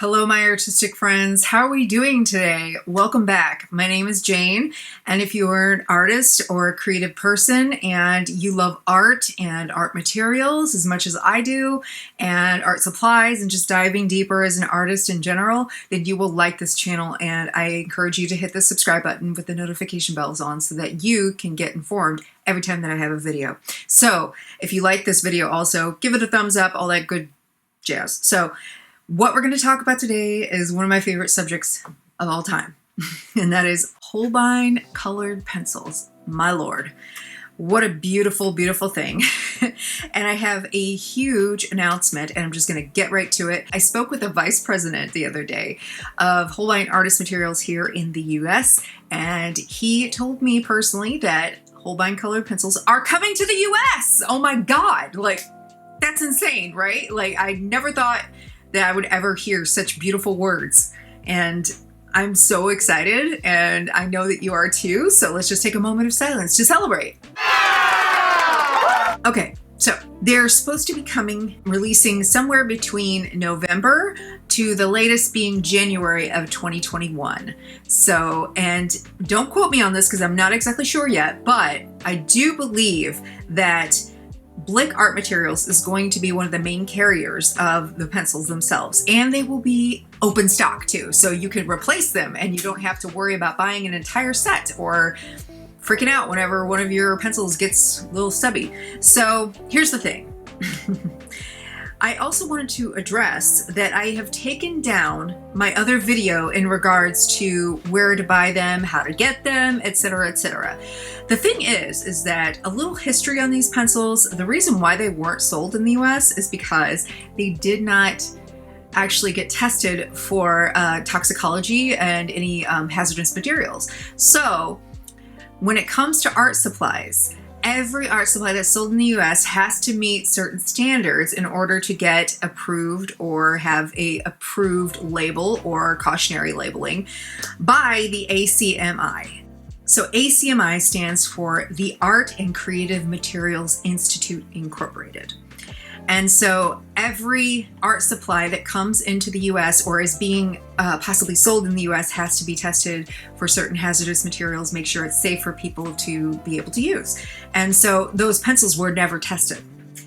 Hello, my artistic friends. How are we doing today? Welcome back. My name is Jane, and if you are an artist or a creative person and you love art and art materials as much as I do, and art supplies and just diving deeper as an artist in general, then you will like this channel, and I encourage you to hit the subscribe button with the notification bells on so that you can get informed every time that I have a video. So if you like this video also, give it a thumbs up, all that good jazz. So what we're going to talk about today is one of my favorite subjects of all time, and that is Holbein colored pencils. My lord, what a beautiful, beautiful thing. And I have a huge announcement, and I'm just going to get right to it. I spoke with the vice president the other day of Holbein Artist Materials here in the US, and he told me personally that Holbein colored pencils are coming to the US. Oh my God, like that's insane, right? Like I never thought that I would ever hear such beautiful words, and I'm so excited, and I know that you are too, so let's just take a moment of silence to celebrate. Okay, so they're supposed to be releasing somewhere between November to the latest being January of 2021. So, and don't quote me on this because I'm not exactly sure yet, but I do believe that Blick Art Materials is going to be one of the main carriers of the pencils themselves, and they will be open stock too, so you can replace them and you don't have to worry about buying an entire set or freaking out whenever one of your pencils gets a little stubby. So here's the thing. I also wanted to address that I have taken down my other video in regards to where to buy them, how to get them, etc., etc. The thing is that a little history on these pencils, the reason why they weren't sold in the US is because they did not actually get tested for toxicology and any hazardous materials. So when it comes to art supplies, every art supply that's sold in the US has to meet certain standards in order to get approved or have a approved label or cautionary labeling by the ACMI. So ACMI stands for the Art and Creative Materials Institute Incorporated. And so every art supply that comes into the US or is being possibly sold in the US has to be tested for certain hazardous materials, make sure it's safe for people to be able to use. And so those pencils were never tested.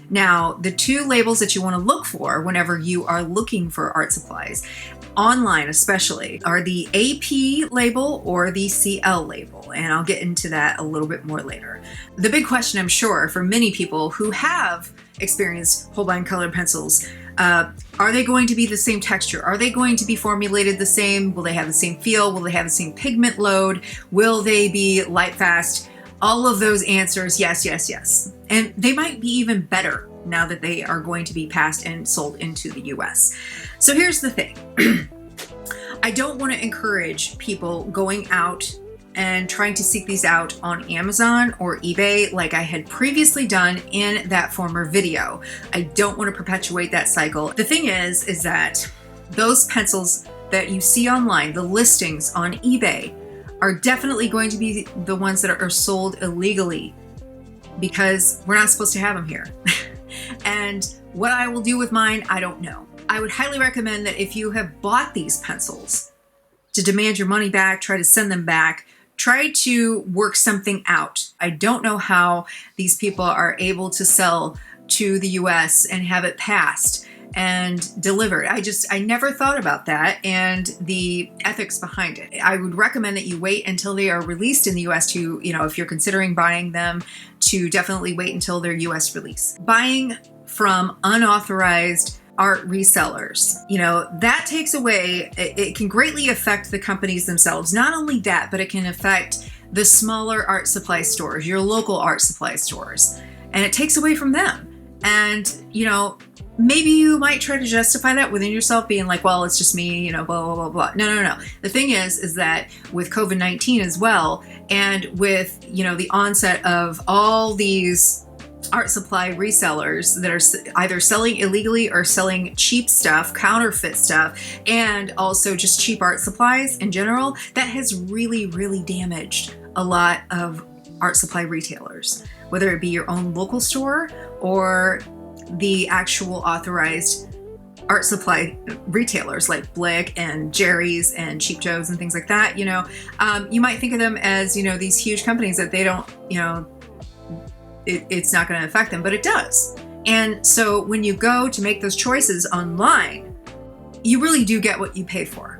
Now, the two labels that you want to look for whenever you are looking for art supplies, online especially, are the AP label or the CL label, and I'll get into that a little bit more later. The big question, I'm sure, for many people who have experienced Holbein colored pencils, are they going to be the same texture? Are they going to be formulated the same? Will they have the same feel? Will they have the same pigment load? Will they be light fast? All of those answers, yes, yes, yes. And they might be even better now that they are going to be passed and sold into the US. So here's the thing. I don't want to encourage people going out and trying to seek these out on Amazon or eBay like I had previously done in that former video. I don't want to perpetuate that cycle. The thing is that those pencils that you see online, the listings on eBay, are definitely going to be the ones that are sold illegally because we're not supposed to have them here. And what I will do with mine, I don't know. I would highly recommend that if you have bought these pencils, to demand your money back, try to send them back, try to work something out. I don't know how these people are able to sell to the US and have it passed and delivered. I never thought about that and the ethics behind it. I would recommend that you wait until they are released in the US to, if you're considering buying them, to definitely wait until their US release. Buying from unauthorized art resellers, that takes away, it can greatly affect the companies themselves. Not only that, but it can affect the smaller art supply stores, your local art supply stores, and it takes away from them. And, maybe you might try to justify that within yourself, being like, well, it's just me, blah, blah, blah, blah. No. The thing is that with COVID-19 as well, and with, the onset of all these art supply resellers that are either selling illegally or selling cheap stuff, counterfeit stuff, and also just cheap art supplies in general, that has really, really damaged a lot of art supply retailers, whether it be your own local store or the actual authorized art supply retailers like Blick and Jerry's and Cheap Joe's and things like that, you might think of them as, these huge companies that they don't, it's not going to affect them, but it does. And so when you go to make those choices online, you really do get what you pay for.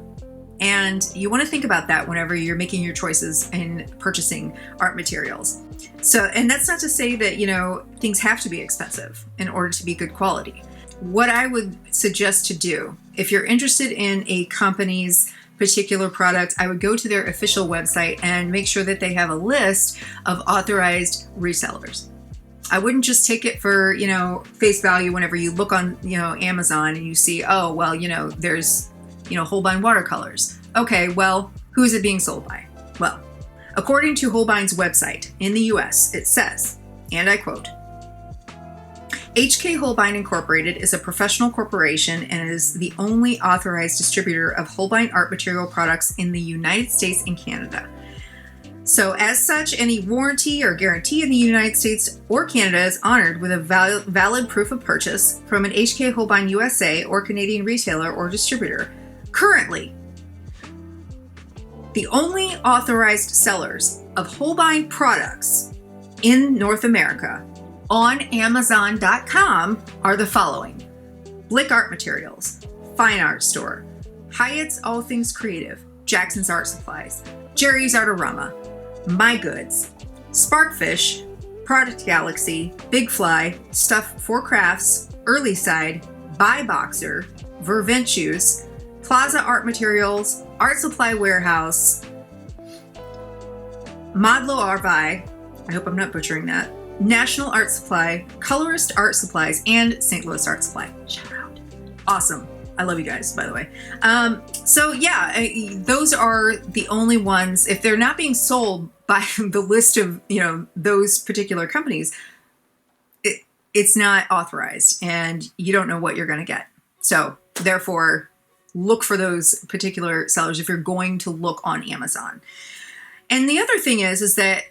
And you want to think about that whenever you're making your choices in purchasing art materials. So, and that's not to say that, things have to be expensive in order to be good quality. What I would suggest to do, if you're interested in a company's particular product, I would go to their official website and make sure that they have a list of authorized resellers. I wouldn't just take it for, face value whenever you look on, Amazon and you see, oh, well, there's, Holbein watercolors. Okay, well, who's it being sold by? Well, according to Holbein's website in the US, it says, and I quote, HK Holbein Incorporated is a professional corporation and is the only authorized distributor of Holbein art material products in the United States and Canada. So as such, any warranty or guarantee in the United States or Canada is honored with a valid proof of purchase from an HK Holbein USA or Canadian retailer or distributor. Currently, the only authorized sellers of Holbein products in North America on Amazon.com are the following: Blick Art Materials, Fine Art Store, Hyatt's All Things Creative, Jackson's Art Supplies, Jerry's Artorama, My Goods, Sparkfish, Product Galaxy, Big Fly, Stuff for Crafts, Early Side, Buy Boxer, Verventus, Plaza Art Materials, Art Supply Warehouse, Modlo Arvi, I hope I'm not butchering that, National Art Supply, Colorist Art Supplies, and St. Louis Art Supply. Shout out. Awesome. I love you guys, by the way. So yeah, those are the only ones. If they're not being sold by the list of, those particular companies, it's not authorized and you don't know what you're going to get. So therefore, look for those particular sellers if you're going to look on Amazon. And the other thing is that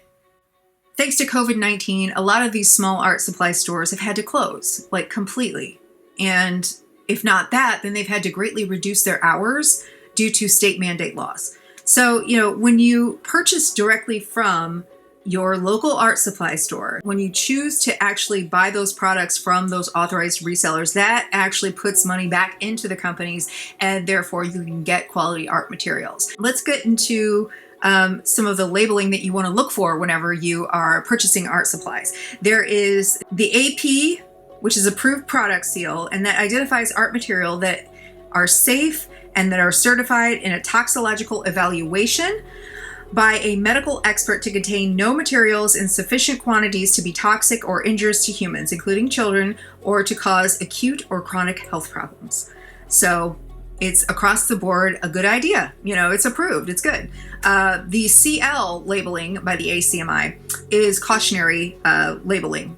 thanks to COVID-19, a lot of these small art supply stores have had to close, like completely. And if not that, then they've had to greatly reduce their hours due to state mandate laws. So, when you purchase directly from your local art supply store, when you choose to actually buy those products from those authorized resellers, that actually puts money back into the companies and therefore you can get quality art materials. Let's get into some of the labeling that you want to look for whenever you are purchasing art supplies. There is the AP, which is approved product seal, and that identifies art material that are safe and that are certified in a toxicological evaluation by a medical expert to contain no materials in sufficient quantities to be toxic or injurious to humans, including children, or to cause acute or chronic health problems. So it's across the board a good idea. It's approved. It's good. The CL labeling by the ACMI is cautionary labeling.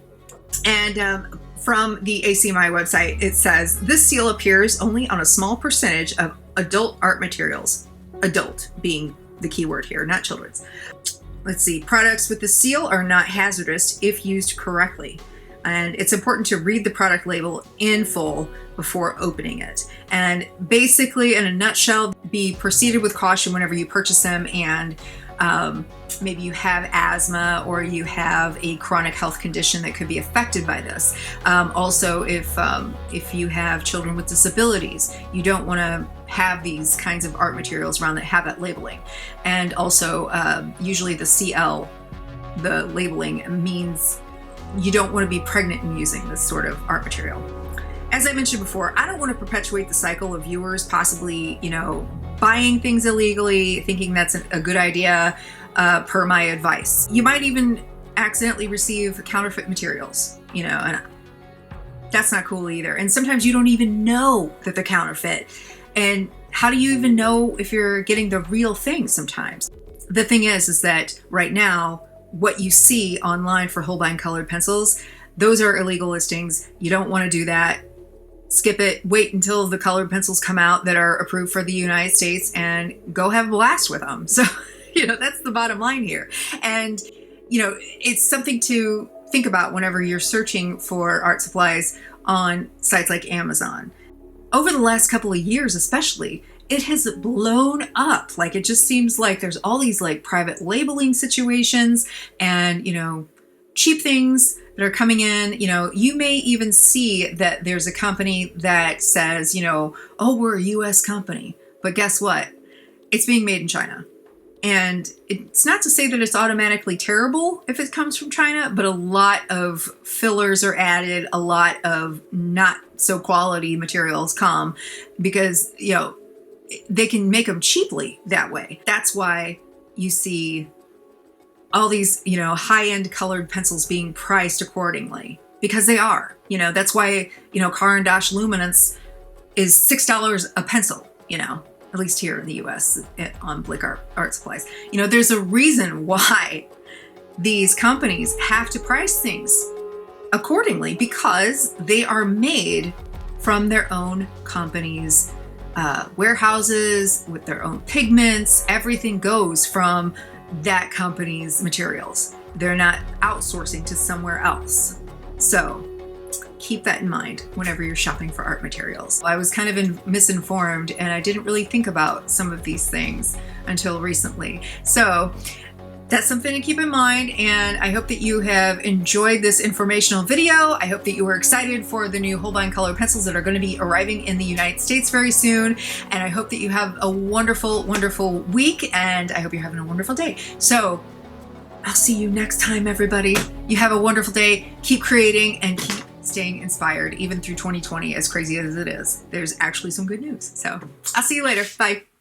And from the ACMI website, it says, this seal appears only on a small percentage of adult art materials. Adult being the key word here, not children's. Let's see. Products with the seal are not hazardous if used correctly. And it's important to read the product label in full before opening it. And basically, in a nutshell, be proceeded with caution whenever you purchase them, and maybe you have asthma or you have a chronic health condition that could be affected by this. Also, if you have children with disabilities, you don't want to have these kinds of art materials around that have that labeling. And also, usually the CL, the labeling means you don't want to be pregnant and using this sort of art material. As I mentioned before, I don't want to perpetuate the cycle of viewers possibly, buying things illegally, thinking that's a good idea, per my advice. You might even accidentally receive counterfeit materials, and that's not cool either. And sometimes you don't even know that they're counterfeit. And how do you even know if you're getting the real thing sometimes? The thing is that right now, what you see online for Holbein colored pencils, those are illegal listings. You don't want to do that. Skip it. Wait until the colored pencils come out that are approved for the United States and go have a blast with them. So, that's the bottom line here. And, it's something to think about whenever you're searching for art supplies on sites like Amazon. over the last couple of years especially, it has blown up. Like, it just seems like there's all these like private labeling situations and, you know, cheap things that are coming in. You know, you may even see that there's a company that says, you know, oh, we're a US company, but guess what? It's being made in China. And it's not to say that it's automatically terrible if it comes from China, but a lot of fillers are added, a lot of not so quality materials come because, you know, they can make them cheaply that way. That's why you see all these, you know, high-end colored pencils being priced accordingly, because they are. You know, that's why, you know, Caran d'Ache Luminance is $6 a pencil, you know, at least here in the US on Blick Art Supplies. You know, there's a reason why these companies have to price things accordingly, because they are made from their own companies' warehouses with their own pigments. Everything goes from that company's materials. They're not outsourcing to somewhere else. So keep that in mind whenever you're shopping for art materials. I was kind of misinformed, and I didn't really think about some of these things until recently. So that's something to keep in mind, and I hope that you have enjoyed this informational video. I hope that you were excited for the new Holbein color pencils that are going to be arriving in the United States very soon, and I hope that you have a wonderful, wonderful week, and I hope you're having a wonderful day. So I'll see you next time, everybody. You have a wonderful day. Keep creating and keep staying inspired, even through 2020, as crazy as it is. There's actually some good news. So I'll see you later. Bye.